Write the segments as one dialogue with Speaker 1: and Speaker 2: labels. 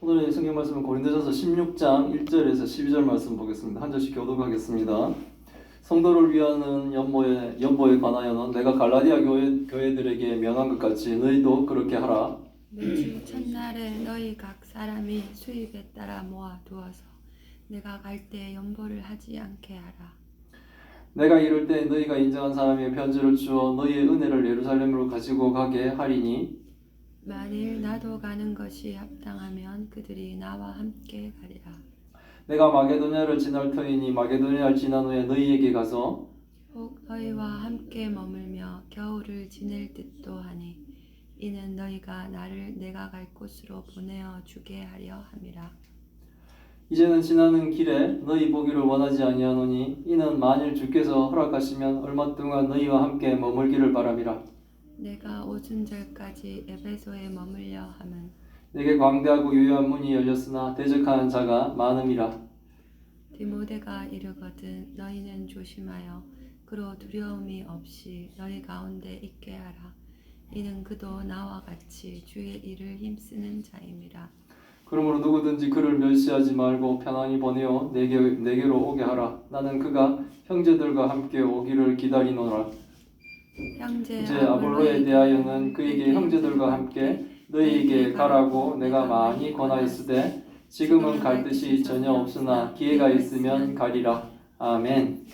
Speaker 1: 오늘의 성경 말씀은 고린도전서 16장 1절에서 12절 말씀 보겠습니다. 한 절씩 교독하겠습니다. 성도를 위하는 연보에 관하여는 내가 갈라디아 교회들에게 명한 것 같이 너희도 그렇게 하라.
Speaker 2: 매주 첫날에 너희 각 사람이 수입에 따라 모아 두어서 내가 갈 때 연보를 하지 않게 하라.
Speaker 1: 내가 이럴 때 너희가 인정한 사람의 편지를 주어 너희의 은혜를 예루살렘으로 가지고 가게 하리니
Speaker 2: 만일 나도 가는 것이 합당하면 그들이 나와 함께 가리라.
Speaker 1: 내가 마게도냐를 지날 터이니 마게도냐를 지난 후에 너희에게 가서
Speaker 2: 혹 너희와 함께 머물며 겨울을 지낼 듯도 하니 이는 너희가 나를 내가 갈 곳으로 보내어 주게 하려 함이라.
Speaker 1: 이제는 지나는 길에 너희 보기를 원하지 아니하노니 이는 만일 주께서 허락하시면 얼마 동안 너희와 함께 머물기를 바람이라.
Speaker 2: 내가 오순절까지 에베소에 머물려 함은
Speaker 1: 내게 광대하고 유효한 문이 열렸으나 대적하는 자가 많음이라.
Speaker 2: 디모데가 이르거든 너희는 조심하여 그로 두려움이 없이 너희 가운데 있게 하라. 이는 그도 나와 같이 주의 일을 힘쓰는 자임이라.
Speaker 1: 그러므로 누구든지 그를 멸시하지 말고 편안히 보내어 내게로 오게 하라. 나는 그가 형제들과 함께 오기를 기다리노라.
Speaker 2: 형제
Speaker 1: 이제 아볼로에 대하여는 그에게 형제들과 함께 너희에게 가라고 내가 많이 권하였으되 지금은 갈 뜻이 전혀 없으나 기회가 있으면 가리라. 아멘.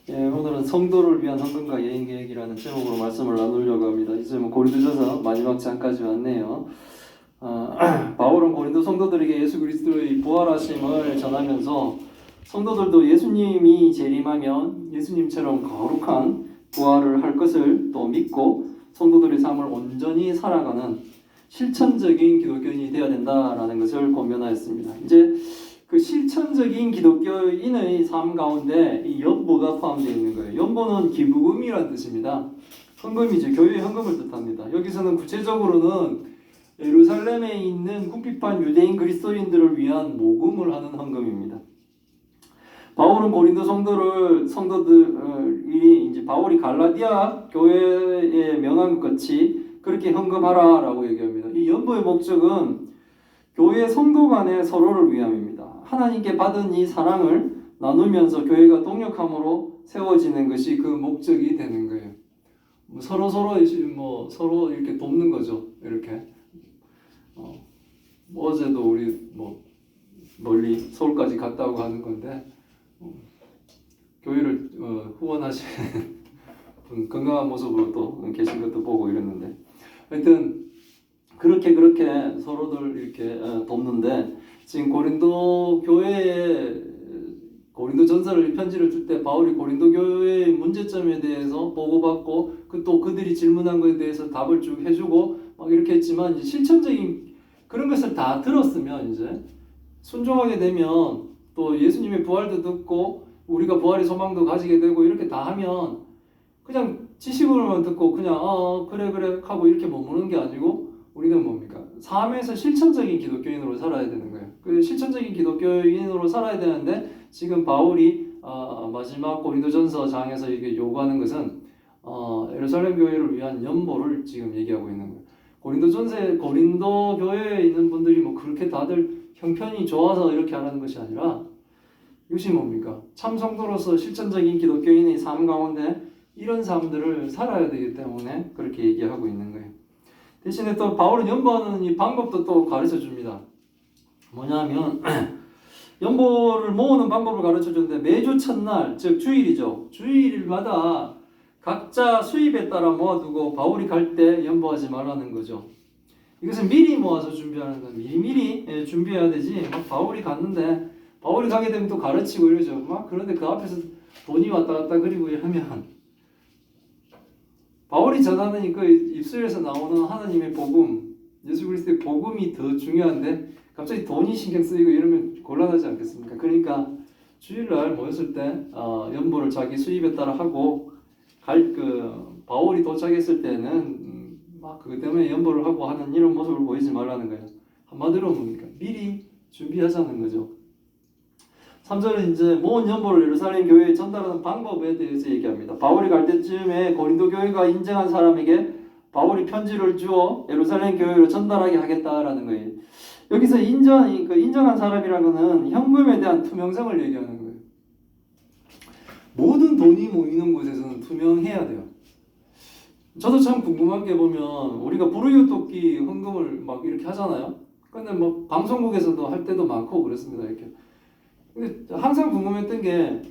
Speaker 1: 오늘은 성도를 위한 헌금과 예행 계획이라는 제목으로 말씀을 나누려고 합니다. 이제 고린도전서 마지막 장까지 왔네요. 바울은 고린도 성도들에게 예수 그리스도의 부활하심을 전하면서 성도들도 예수님이 재림하면 예수님처럼 거룩한 부활을 할 것을 또 믿고 성도들의 삶을 온전히 살아가는 실천적인 기독교인이 되어야 된다라는 것을 권면하였습니다. 이제 그 실천적인 기독교인의 삶 가운데 이 연보가 포함되어 있는 거예요. 연보는 기부금이라는 뜻입니다. 헌금이죠. 교회의 헌금을 뜻합니다. 여기서는 구체적으로는 예루살렘에 있는 궁핍한 유대인 그리스도인들을 위한 모금을 하는 헌금입니다. 바울은 고린도 성도들이 이제 바울이 갈라디아 교회에 명한 것 같이 그렇게 헌금하라라고 얘기합니다. 이 연보의 목적은 교회 성도 간의 서로를 위함입니다. 하나님께 받은 이 사랑을 나누면서 교회가 동력함으로 세워지는 것이 그 목적이 되는 거예요. 서로 이렇게 돕는 거죠. 이렇게. 어제도 우리 멀리 서울까지 갔다고 하는 건데 교회를 후원하시는 분 건강한 모습으로 또 계신 것도 보고 이랬는데 하여튼 그렇게 서로들 이렇게 돕는데 지금 고린도 교회에 고린도 전서를 편지를 줄 때 바울이 고린도 교회의 문제점에 대해서 보고받고 또 그들이 질문한 것에 대해서 답을 쭉 해주고 막 이렇게 했지만 이제 실천적인 그런 것을 다 들었으면 이제 순종하게 되면 또 예수님의 부활도 듣고 우리가 부활의 소망도 가지게 되고 이렇게 다 하면 그냥 지식으로만 듣고 그냥 그래 하고 이렇게 머무는 게 아니고 우리는 뭡니까? 삶에서 실천적인 기독교인으로 살아야 되는 거예요. 그 실천적인 기독교인으로 살아야 되는데 지금 바울이 마지막 고린도전서 장에서 이게 요구하는 것은 예루살렘 교회를 위한 연보를 지금 얘기하고 있는 거예요. 고린도 교회에 있는 분들이 그렇게 다들 형편이 좋아서 이렇게 하라는 것이 아니라 이것이 뭡니까? 참 성도로서 실천적인 기독교인의 삶 가운데 이런 삶들을 살아야 되기 때문에 그렇게 얘기하고 있는 거예요. 대신에 또 바울은 연보하는 이 방법도 또 가르쳐 줍니다. 뭐냐면 연보를 모으는 방법을 가르쳐 주는데 매주 첫날, 즉 주일이죠. 주일마다 각자 수입에 따라 모아두고 바울이 갈 때 연보하지 말라는 거죠. 이것은 미리 모아서 준비하는 거예요. 미리 준비해야 되지. 바울이 갔는데 바울이 가게 되면 또 가르치고 이러죠. 그런데 그 앞에서 돈이 왔다 갔다 그리고 하면 바울이 전하는 그 입술에서 나오는 하나님의 복음, 예수 그리스도의 복음이 더 중요한데 갑자기 돈이 신경 쓰이고 이러면 곤란하지 않겠습니까? 그러니까 주일날 모였을 때 연보를 자기 수입에 따라 하고 바울이 도착했을 때는 그것 때문에 연보를 하고 하는 이런 모습을 보이지 말라는 거예요. 한마디로 뭡니까? 미리 준비하자는 거죠. 3절은 이제 모은 연보를 예루살렘 교회에 전달하는 방법에 대해서 얘기합니다. 바울이 갈 때쯤에 고린도 교회가 인정한 사람에게 바울이 편지를 주어 예루살렘 교회로 전달하게 하겠다라는 거예요. 여기서 인정한 사람이라고는 현금에 대한 투명성을 얘기하는 거예요. 모든 돈이 모이는 곳에서는 투명해야 돼요. 저도 참 궁금한 게 보면 우리가 불우이웃돕기 헌금을 막 이렇게 하잖아요. 근데 뭐 방송국에서도 할 때도 많고 그렇습니다. 이렇게. 근데 항상 궁금했던 게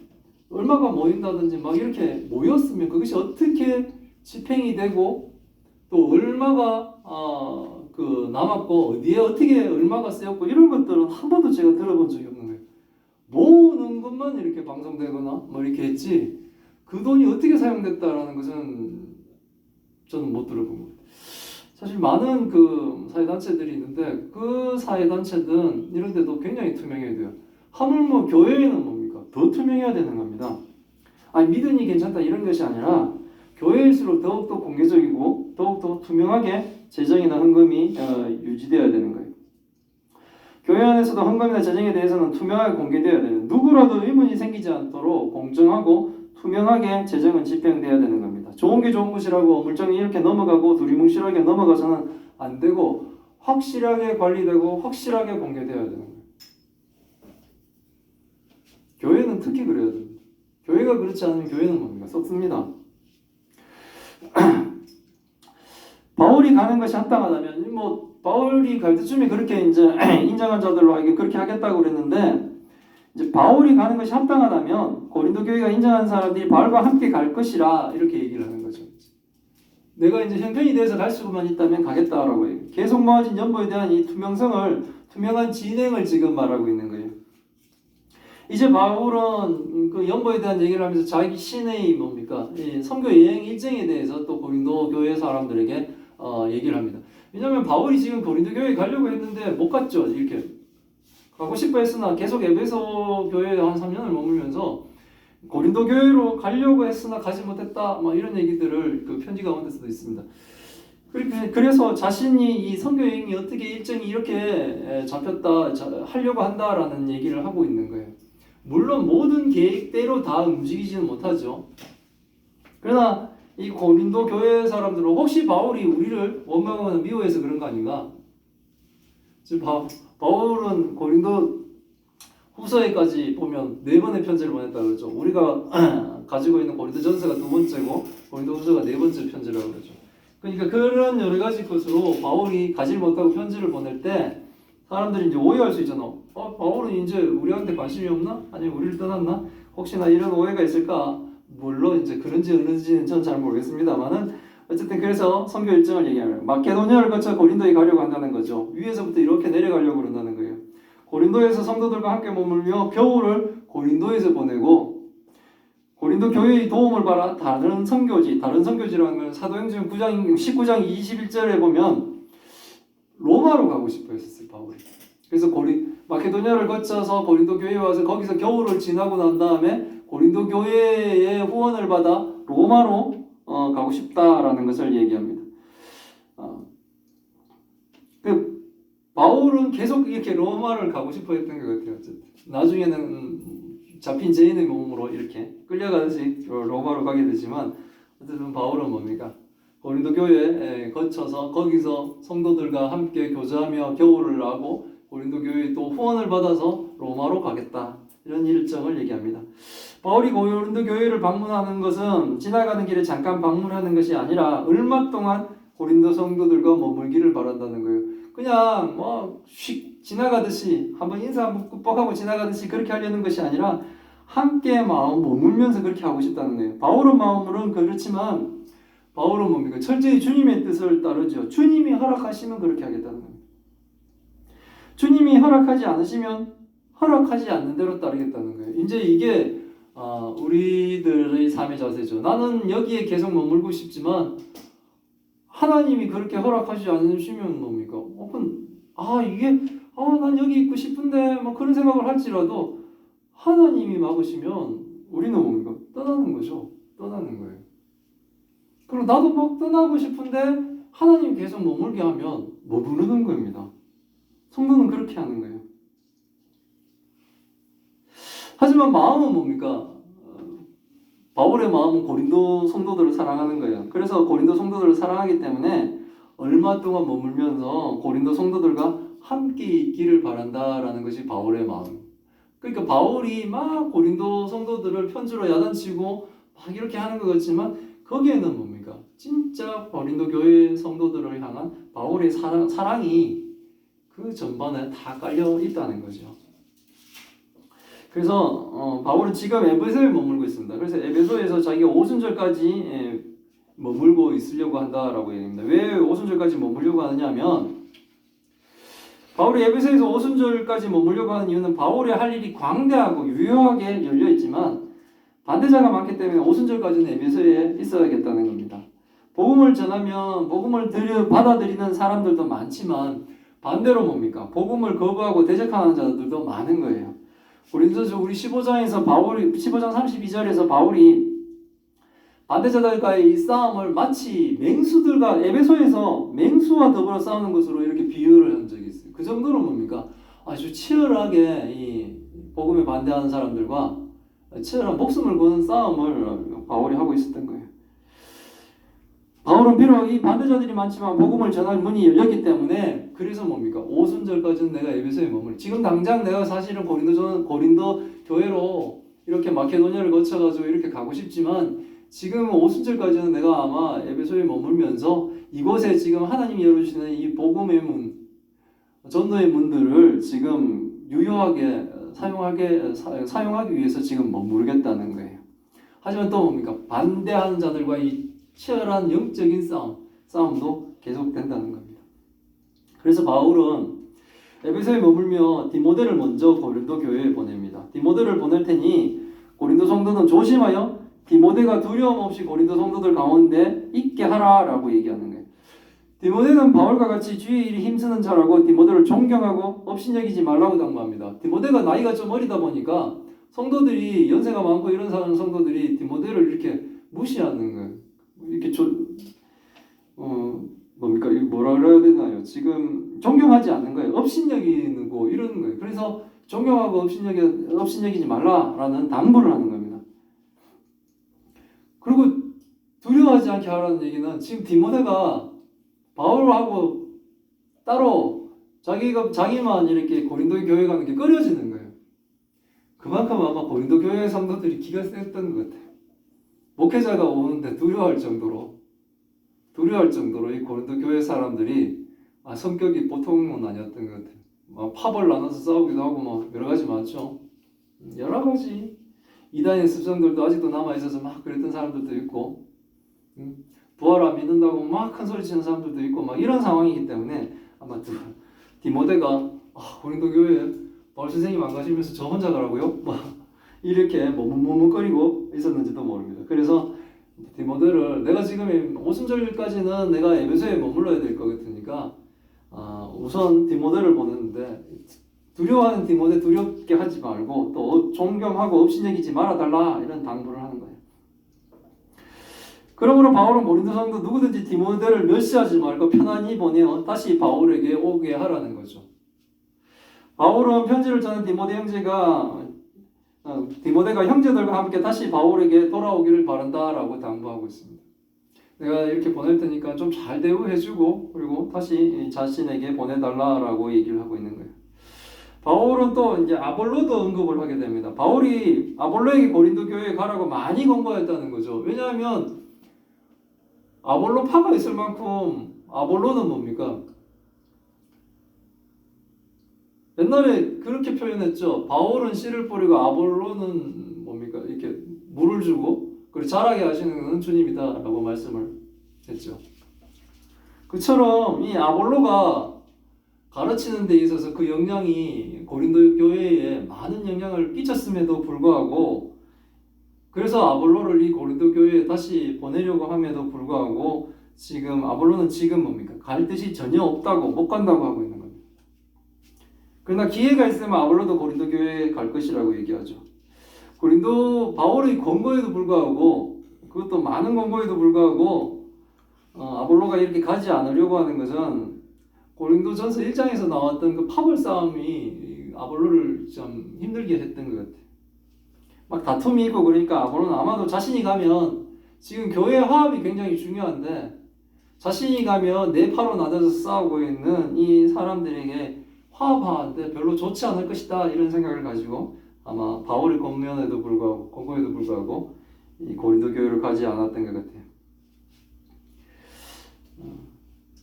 Speaker 1: 얼마가 모인다든지 막 이렇게 모였으면 그것이 어떻게 집행이 되고 또 얼마가 남았고 어디에 어떻게 얼마가 쓰였고 이런 것들은 한 번도 제가 들어본 적이 없는 거예요. 모으는 것만 이렇게 방송되거나 뭐 이렇게 했지 그 돈이 어떻게 사용됐다라는 것은 저는 못 들어본 거예요. 사실 많은 그 사회단체들이 있는데 그 사회단체든 이런 데도 굉장히 투명해야 돼요. 하물며 교회에는 뭡니까? 더 투명해야 되는 겁니다. 아니 믿으니 괜찮다 이런 것이 아니라 교회일수록 더욱더 공개적이고 더욱더 투명하게 재정이나 헌금이 유지되어야 되는 거예요. 교회 안에서도 헌금이나 재정에 대해서는 투명하게 공개되어야 되는 누구라도 의문이 생기지 않도록 공정하고 투명하게 재정은 집행되어야 되는 겁니다. 좋은 게 좋은 것이라고 물정이 이렇게 넘어가고 두리뭉실하게 넘어가서는 안 되고 확실하게 관리되고 확실하게 공개되어야 되는 거예요. 교회는 특히 그래야 됩니다. 교회가 그렇지 않으면 교회는 뭡니까? 썩습니다. 바울이 가는 것이 합당하다면 뭐 바울이 갈 때쯤에 그렇게 이제 인정한 자들로 하여금 그렇게 하겠다고 그랬는데 이제 바울이 가는 것이 합당하다면 고린도 교회가 인정한 사람들이 바울과 함께 갈 것이라 이렇게 얘기를 하는 거죠. 내가 이제 형편이 돼서 갈 수만 있다면 가겠다라고 해요. 계속 모아진 연보에 대한 이 투명한 진행을 지금 말하고 있는 거예요. 이제 바울은 그 연보에 대한 얘기를 하면서 자기 신의 뭡니까? 선교 여행 일정에 대해서 또 고린도 교회 사람들에게 얘기를 합니다. 왜냐하면 바울이 지금 고린도 교회에 가려고 했는데 못 갔죠. 이렇게 가고 싶어 했으나 계속 에베소 교회에 한 3년을 머물면서 고린도 교회로 가려고 했으나 가지 못했다. 뭐 이런 얘기들을 그 편지 가운데서도 있습니다. 그래서 자신이 이 선교 여행이 어떻게 일정이 이렇게 잡혔다 하려고 한다라는 얘기를 하고 있는 거예요. 물론 모든 계획대로 다 움직이지는 못하죠. 그러나 이 고린도 교회 사람들은 혹시 바울이 우리를 원망하거나 미워해서 그런 거 아닌가? 지금 바울은 고린도 후서에까지 보면 4번의 편지를 보냈다 그러죠. 우리가 가지고 있는 고린도 전서가 2번째고 고린도 후서가 4번째 편지라고 그러죠. 그러니까 그런 여러 가지 것으로 바울이 가지 못하고 편지를 보낼 때 사람들이 이제 오해할 수 있잖아. 바울은 이제 우리한테 관심이 없나? 아니면 우리를 떠났나? 혹시나 이런 오해가 있을까? 물론 이제 그런지 어느지는 전 잘 모르겠습니다만은 어쨌든 그래서 선교 일정을 얘기하면 마케도니아를 거쳐 고린도에 가려고 한다는 거죠. 위에서부터 이렇게 내려가려고 그런다는 거예요. 고린도에서 성도들과 함께 머물며 겨울을 고린도에서 보내고 고린도 교회의 도움을 받아 다른 선교지라는 건 사도행전 19장 21절에 보면 로마로 가고 싶어 했었어요. 바울이. 그래서 마케도니아를 거쳐서 고린도 교회에 와서 거기서 겨울을 지나고 난 다음에 고린도 교회의 후원을 받아 로마로 가고 싶다라는 것을 얘기합니다. 바울은 계속 이렇게 로마를 가고 싶어 했던 것 같아요. 어쨌든. 나중에는 잡힌 죄인의 몸으로 이렇게 끌려가듯이 로마로 가게 되지만 어쨌든 바울은 뭡니까? 고린도 교회에 거쳐서 거기서 성도들과 함께 교제하며 겨울을 나고 고린도 교회에 또 후원을 받아서 로마로 가겠다. 이런 일정을 얘기합니다. 바울이 고린도 교회를 방문하는 것은 지나가는 길에 잠깐 방문하는 것이 아니라 얼마 동안 고린도 성도들과 머물기를 바란다는 거예요. 그냥 휙 지나가듯이 한번 인사 한번 꾹뻑하고 지나가듯이 그렇게 하려는 것이 아니라 함께 마음 머물면서 그렇게 하고 싶다는 거예요. 바울의 마음으로는 그렇지만 바울은 뭡니까? 철저히 주님의 뜻을 따르죠. 주님이 허락하시면 그렇게 하겠다는 거예요. 주님이 허락하지 않으시면 허락하지 않는 대로 따르겠다는 거예요. 이제 이게 우리들의 삶의 자세죠. 나는 여기에 계속 머물고 싶지만 하나님이 그렇게 허락하지 않으시면 뭡니까? 난 여기 있고 싶은데 뭐 그런 생각을 할지라도 하나님이 막으시면 우리는 뭡니까? 떠나는 거죠. 떠나는 거예요. 그리고 나도 막 떠나고 싶은데 하나님 계속 머물게 하면 머무르는 겁니다. 성도는 그렇게 하는 거예요. 하지만 마음은 뭡니까? 바울의 마음은 고린도 성도들을 사랑하는 거예요. 그래서 고린도 성도들을 사랑하기 때문에 얼마 동안 머물면서 고린도 성도들과 함께 있기를 바란다라는 것이 바울의 마음. 그러니까 바울이 막 고린도 성도들을 편지로 야단치고 막 이렇게 하는 것 같지만 거기에는 뭡니까? 진짜 고린도 교회 성도들을 향한 바울의 사랑이 그 전반에 다 깔려 있다는 거죠. 그래서 바울은 지금 에베소에 머물고 있습니다. 그래서 에베소에서 자기가 오순절까지 머물고 있으려고 한다라고 얘기합니다. 왜 오순절까지 머물려고 하느냐면 바울이 에베소에서 오순절까지 머물려고 하는 이유는 바울이 할 일이 광대하고 유효하게 열려 있지만 반대자가 많기 때문에 오순절까지는 에베소에 있어야겠다는 겁니다. 복음을 전하면 복음을 받아들이는 사람들도 많지만 반대로 뭡니까? 복음을 거부하고 대적하는 자들도 많은 거예요. 고린도서 우리 15장에서 15장 32절에서 바울이 반대자들과의 이 싸움을 마치 맹수들과 에베소에서 맹수와 더불어 싸우는 것으로 이렇게 비유를 한 적이 있어요. 그 정도로 뭡니까? 아주 치열하게 이 복음에 반대하는 사람들과 치열한 목숨을 거는 싸움을 바울이 하고 있었던 거예요. 바울은 비록 이 반대자들이 많지만 복음을 전할 문이 열렸기 때문에 그래서 뭡니까? 오순절까지는 내가 에베소에 머물. 지금 당장 내가 사실은 고린도 교회로 이렇게 마케도니아를 거쳐가지고 이렇게 가고 싶지만 지금 오순절까지는 내가 아마 에베소에 머물면서 이곳에 지금 하나님이 열어주시는 이 복음의 문, 전도의 문들을 지금 유효하게 사용하기 위해서 지금 머무르겠다는 거예요. 하지만 또 뭡니까? 반대하는 자들과 이 치열한 영적인 싸움도 계속된다는 겁니다. 그래서 바울은 에베소에 머물며 디모데를 먼저 고린도 교회에 보냅니다. 디모데를 보낼 테니 고린도 성도는 조심하여 디모데가 두려움 없이 고린도 성도들 가운데 있게 하라라고 얘기하는 거예요. 디모데는 바울과 같이 주의 일에 힘쓰는 자라고 디모데를 존경하고 업신여기지 말라고 당부합니다. 디모데가 나이가 좀 어리다 보니까 성도들이 연세가 많고 이런 성도들이 디모데를 이렇게 무시하는 거예요. 이렇게 뭡니까? 이거 뭐라 그래야 되나요? 지금 존경하지 않는 거예요. 업신여기고 이러는 거예요. 그래서 존경하고 업신여기지 말라라는 당부를 하는 겁니다. 그리고 두려워하지 않게 하라는 얘기는 지금 디모데가 바울하고 따로 자기만 이렇게 고린도 교회 가는 게 꺼려지는 거예요. 그만큼 아마 고린도 교회 성도들이 기가 셌던 것 같아요. 목회자가 오는데 두려워할 정도로 이 고린도 교회 사람들이 성격이 보통은 아니었던 것 같아요. 막 팝을 나눠서 싸우기도 하고 막 여러 가지 많죠. 여러 가지 이단의 습성들도 아직도 남아 있어서 막 그랬던 사람들도 있고, 부활 안 믿는다고 막 큰 소리 치는 사람들도 있고 막 이런 상황이기 때문에 아마 디모데가 고린도 교회에 바울 선생님 안 가시면서 저 혼자 가라고요? 막 이렇게 머뭇머뭇거리고 있었는지도 모릅니다. 그래서 디모데를 내가 지금 오순절까지는 내가 에베소에 머물러야 될 것 같으니까 우선 디모데를 보냈는데 두려워하는 디모데 두렵게 하지 말고 또 존경하고 업신여기지 말아달라 이런 당부를 하는 거예요. 그러므로 바울은 고린도 성도 누구든지 디모데를 멸시하지 말고 편안히 보내어 다시 바울에게 오게 하라는 거죠. 바울은 편지를 전한 디모데가 형제들과 함께 다시 바울에게 돌아오기를 바란다라고 당부하고 있습니다. 내가 이렇게 보낼 테니까 좀 잘 대우해주고 그리고 다시 자신에게 보내달라라고 얘기를 하고 있는 거예요. 바울은 또 이제 아볼로도 언급을 하게 됩니다. 바울이 아볼로에게 고린도 교회에 가라고 많이 권고했다는 거죠. 왜냐하면 아볼로파가 있을 만큼 아볼로는 뭡니까? 옛날에 그렇게 표현했죠. 바울은 씨를 뿌리고 아볼로는 뭡니까? 이렇게 물을 주고 그리고 자라게 하시는 것은 주님이다라고 말씀을 했죠. 그처럼 이 아볼로가 가르치는 데 있어서 그 영향이 고린도 교회에 많은 영향을 끼쳤음에도 불구하고 그래서 아볼로를 이 고린도 교회에 다시 보내려고 함에도 불구하고 지금 아볼로는 지금 뭡니까? 갈 뜻이 전혀 없다고 못 간다고 하고 있는 겁니다. 그러나 기회가 있으면 아볼로도 고린도 교회에 갈 것이라고 얘기하죠. 바울의 권고에도 불구하고 그것도 많은 권고에도 불구하고 아볼로가 이렇게 가지 않으려고 하는 것은 고린도전서 1장에서 나왔던 그 파벌 싸움이 아볼로를 좀 힘들게 했던 것 같아요. 막 다툼이 있고 그러니까 앞으로는 아마도 자신이 가면 지금 교회 화합이 굉장히 중요한데 자신이 가면 네 파로 나눠서 싸우고 있는 이 사람들에게 화합하는데 별로 좋지 않을 것이다 이런 생각을 가지고 아마 바울의 권면에도 불구하고 권고에도 불구하고 이 고린도 교회를 가지 않았던 것 같아요.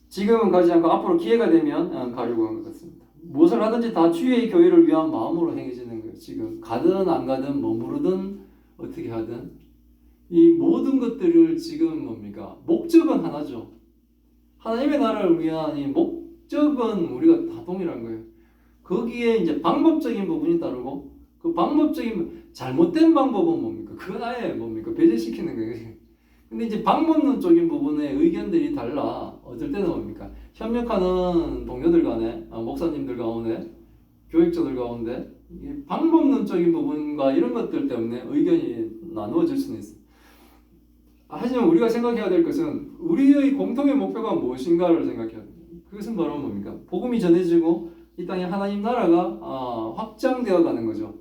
Speaker 1: 지금은 가지 않고 앞으로 기회가 되면 가려고 한 것 같습니다. 무엇을 하든지 다 주의 교회를 위한 마음으로 행해지는 거예요. 지금 가든 안 가든 머무르든 어떻게 하든 이 모든 것들을 지금 뭡니까? 목적은 하나죠. 하나님의 나라를 위한 이 목적은 우리가 다 동일한 거예요. 거기에 이제 방법적인 부분이 다르고 그 방법적인 잘못된 방법은 뭡니까? 그건 아예 뭡니까? 배제시키는 거예요. 근데 이제 방법론적인 부분에 의견들이 달라. 어떨 때는 뭡니까? 협력하는 동료들 간에, 목사님들 가운데, 교육자들 가운데 이 방법론적인 부분과 이런 것들 때문에 의견이 나누어질 수는 있어요. 하지만 우리가 생각해야 될 것은 우리의 공통의 목표가 무엇인가를 생각해야 돼요. 그것은 바로 뭡니까? 복음이 전해지고 이 땅에 하나님 나라가 확장되어 가는 거죠.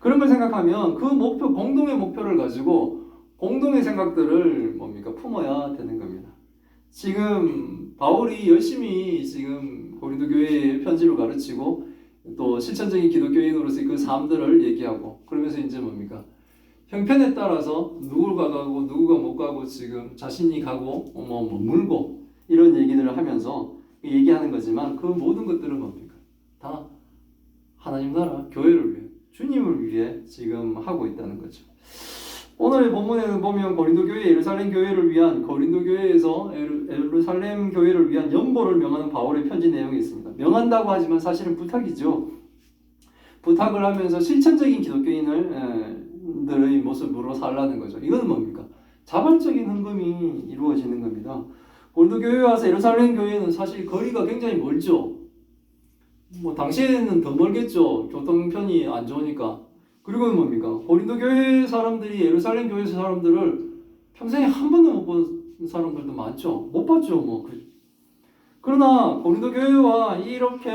Speaker 1: 그런 걸 생각하면 그 목표, 공동의 목표를 가지고 공동의 생각들을 뭡니까? 품어야 되는 겁니다. 지금 바울이 열심히 지금 고린도 교회에 편지를 가르치고 또 실천적인 기독교인으로서의 그 삶들을 얘기하고 그러면서 이제 뭡니까? 형편에 따라서 누구가 가고 누구가 못 가고 지금 자신이 가고 물고 이런 얘기들을 하면서 얘기하는 거지만 그 모든 것들은 뭡니까? 다 하나님 나라 교회를 위해 주님을 위해 지금 하고 있다는 거죠. 오늘의 본문에는 보면 고린도 교회 예루살렘 교회를 위한 고린도 교회에서 예루살렘 교회를 위한 연보를 명하는 바울의 편지 내용이 있습니다. 명한다고 하지만 사실은 부탁이죠. 부탁을 하면서 실천적인 기독교인들의 모습으로 살라는 거죠. 이건 뭡니까? 자발적인 헌금이 이루어지는 겁니다. 고린도 교회에 와서 예루살렘 교회는 사실 거리가 굉장히 멀죠. 뭐 당시에는 더 멀겠죠. 교통편이 안 좋으니까. 그리고 뭡니까? 고린도 교회 사람들이 예루살렘 교회 사람들을 평생에 한 번도 못 본 사람들도 많죠. 못 봤죠. 뭐. 그러나 고린도 교회와 이렇게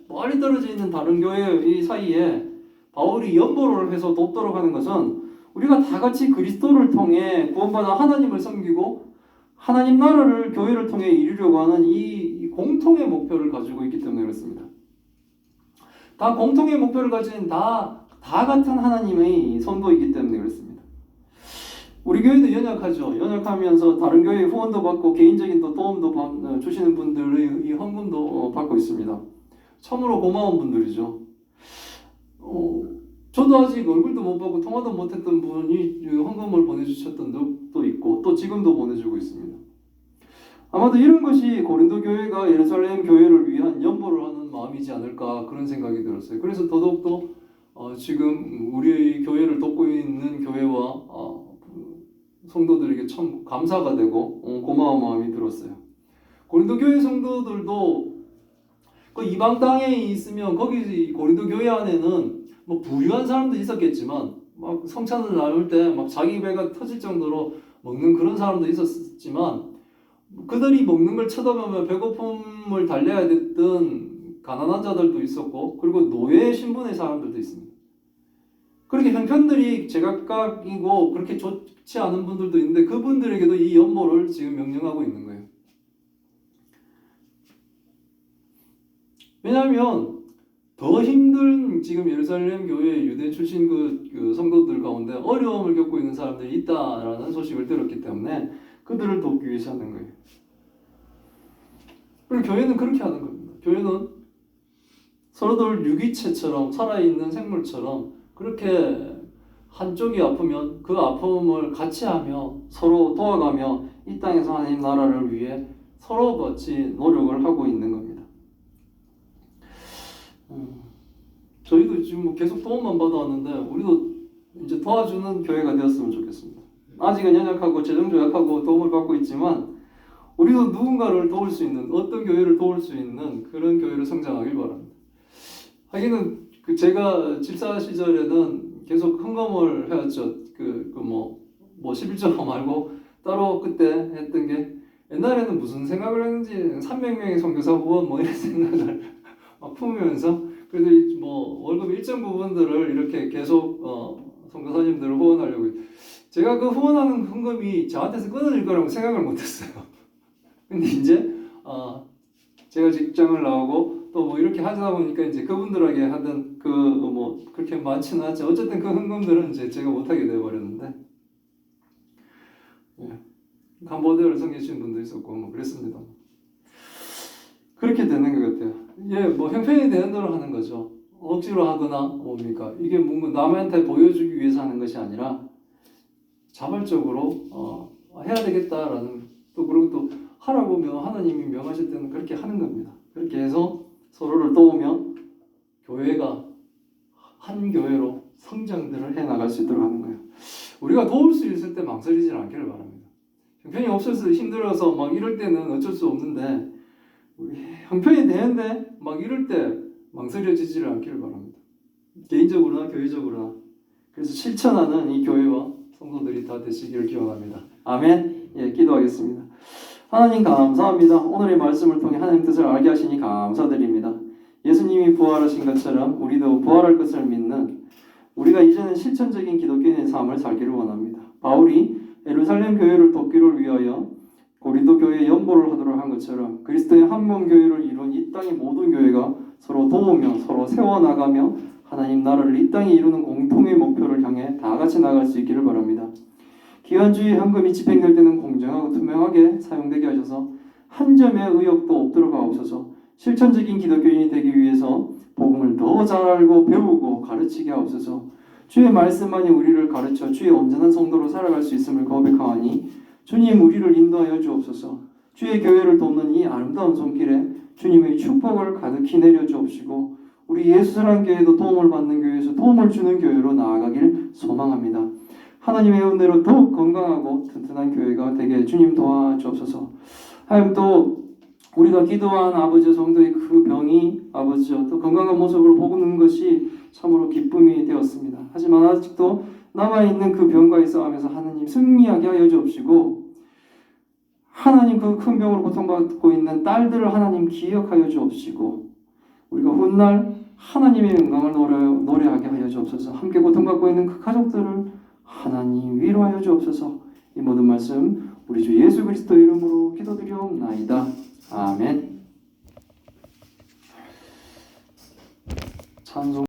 Speaker 1: 멀리 떨어져 있는 다른 교회 이 사이에 바울이 연보를 해서 돕도록 하는 것은 우리가 다 같이 그리스도를 통해 구원받아 하나님을 섬기고 하나님 나라를 교회를 통해 이루려고 하는 이 공통의 목표를 가지고 있기 때문에 그렇습니다. 다 공통의 목표를 가진 다 같은 하나님의 성도이기 때문에 그렇습니다. 우리 교회도 연약하죠. 연약하면서 다른 교회 후원도 받고 개인적인 또 도움도 주시는 분들의 이 헌금도 받고 있습니다. 참으로 고마운 분들이죠. 저도 아직 얼굴도 못 보고 통화도 못했던 분이 헌금을 보내주셨던 적도 있고 또 지금도 보내주고 있습니다. 아마도 이런 것이 고린도 교회가 예루살렘 교회를 위한 연보를 하는 마음이지 않을까 그런 생각이 들었어요. 그래서 더더욱더 지금 우리 교회를 돕고 있는 교회와 성도들에게 참 감사가 되고 고마운 마음이 들었어요. 고린도 교회 성도들도 그 이방 땅에 있으면 거기 고린도 교회 안에는 뭐 부유한 사람도 있었겠지만 막 성찬을 나눌 때 막 자기 배가 터질 정도로 먹는 그런 사람도 있었지만 그들이 먹는 걸 쳐다보며 배고픔을 달래야 됐던 가난한 자들도 있었고 그리고 노예 신분의 사람들도 있습니다. 그렇게 형편들이 제각각이고 그렇게 좋지 않은 분들도 있는데 그분들에게도 이 연보를 지금 명령하고 있는 거예요. 왜냐하면 더 힘든 지금 예루살렘 교회 유대 출신 그 성도들 가운데 어려움을 겪고 있는 사람들이 있다라는 소식을 들었기 때문에 그들을 돕기 위해서 하는 거예요. 그리고 교회는 그렇게 하는 겁니다. 교회는 서로들 유기체처럼 살아있는 생물처럼 그렇게 한쪽이 아프면 그 아픔을 같이 하며 서로 도와가며 이 땅에서 하나님 나라를 위해 서로 같이 노력을 하고 있는 겁니다. 저희도 지금 뭐 계속 도움만 받아왔는데 우리도 이제 도와주는 교회가 되었으면 좋겠습니다. 아직은 연약하고 재정도 약하고 도움을 받고 있지만 우리도 누군가를 도울 수 있는 어떤 교회를 도울 수 있는 그런 교회로 성장하길 바랍니다. 하기는 제가 집사 시절에는 계속 헌금을 해왔죠. 뭐 11조 말고 따로 그때 했던 게 옛날에는 무슨 생각을 했는지 300명의 선교사 후원 뭐 이런 생각을 막 품으면서 그래도 뭐 월급 일정 부분들을 이렇게 계속 선교사님들을 후원하려고. 제가 그 후원하는 헌금이 저한테서 끊어질 거라고 생각을 못했어요. 근데 이제 제가 직장을 나오고 또 뭐 이렇게 하다 보니까 이제 그분들에게 하던 그 뭐 그렇게 많지는 않죠. 어쨌든 그 헌금들은 이제 제가 못하게 되어버렸는데, 예. 캄보디아를 섬기시는 분도 있었고 뭐 그랬습니다. 그렇게 되는 것 같아요. 예, 뭐 형편이 되는 대로 하는 거죠. 억지로 하거나 뭡니까? 이게 뭔가 남한테 보여주기 위해서 하는 것이 아니라 자발적으로 해야 되겠다라는, 또 그리고 또 하라고 하나님이 명하실 때는 그렇게 하는 겁니다. 그렇게 해서 서로를 도우면 교회가 한 교회로 성장들을 해 나갈 수 있도록 하는 거예요. 우리가 도울 수 있을 때 망설이지 않기를 바랍니다. 형편이 없어서 힘들어서 막 이럴 때는 어쩔 수 없는데, 우리 형편이 되는데 막 이럴 때 망설여지지를 않기를 바랍니다. 개인적으로나 교회적으로나. 그래서 실천하는 이 교회와 성도들이 다 되시기를 기원합니다. 아멘. 예, 기도하겠습니다. 하나님 감사합니다. 오늘의 말씀을 통해 하나님 뜻을 알게 하시니 감사드립니다. 예수님이 부활하신 것처럼 우리도 부활할 것을 믿는, 우리가 이제는 실천적인 기독교인의 삶을 살기를 원합니다. 바울이 예루살렘 교회를 돕기를 위하여 고린도 교회에 연보를 하도록 한 것처럼 그리스도의 한몸 교회를 이룬 이 땅의 모든 교회가 서로 도우며 서로 세워나가며 하나님 나라를 이 땅에 이루는 공통의 목표를 향해 다 같이 나갈 수 있기를 바랍니다. 기관주의 현금이 집행될 때는 공정하고 투명하게 사용되게 하셔서 한 점의 의혹도 없도록 하옵소서. 실천적인 기독교인이 되기 위해서 복음을 더 잘 알고 배우고 가르치게 하옵소서. 주의 말씀만이 우리를 가르쳐 주의 온전한 성도로 살아갈 수 있음을 고백하오니 주님 우리를 인도하여 주옵소서. 주의 교회를 돕는 이 아름다운 손길에 주님의 축복을 가득히 내려 주옵시고 우리 예수사랑 교회도 도움을 받는 교회에서 도움을 주는 교회로 나아가길 소망합니다. 하나님의 은혜로 더욱 건강하고 튼튼한 교회가 되게 주님 도와주옵소서. 하나님 또 우리가 기도한 아버지 성도의 그 병이 아버지여 또 건강한 모습을 보는 것이 참으로 기쁨이 되었습니다. 하지만 아직도 남아있는 그 병과 싸움에서 하나님 승리하게 하여 주옵시고 하나님 그 큰 병으로 고통받고 있는 딸들을 하나님 기억하여 주옵시고 우리가 훗날 하나님의 영광을 노래하게 하여 주옵소서. 함께 고통받고 있는 그 가족들을 하나님 위로하여 주옵소서. 이 모든 말씀 우리 주 예수 그리스도 이름으로 기도드리옵나이다. 아멘. 찬송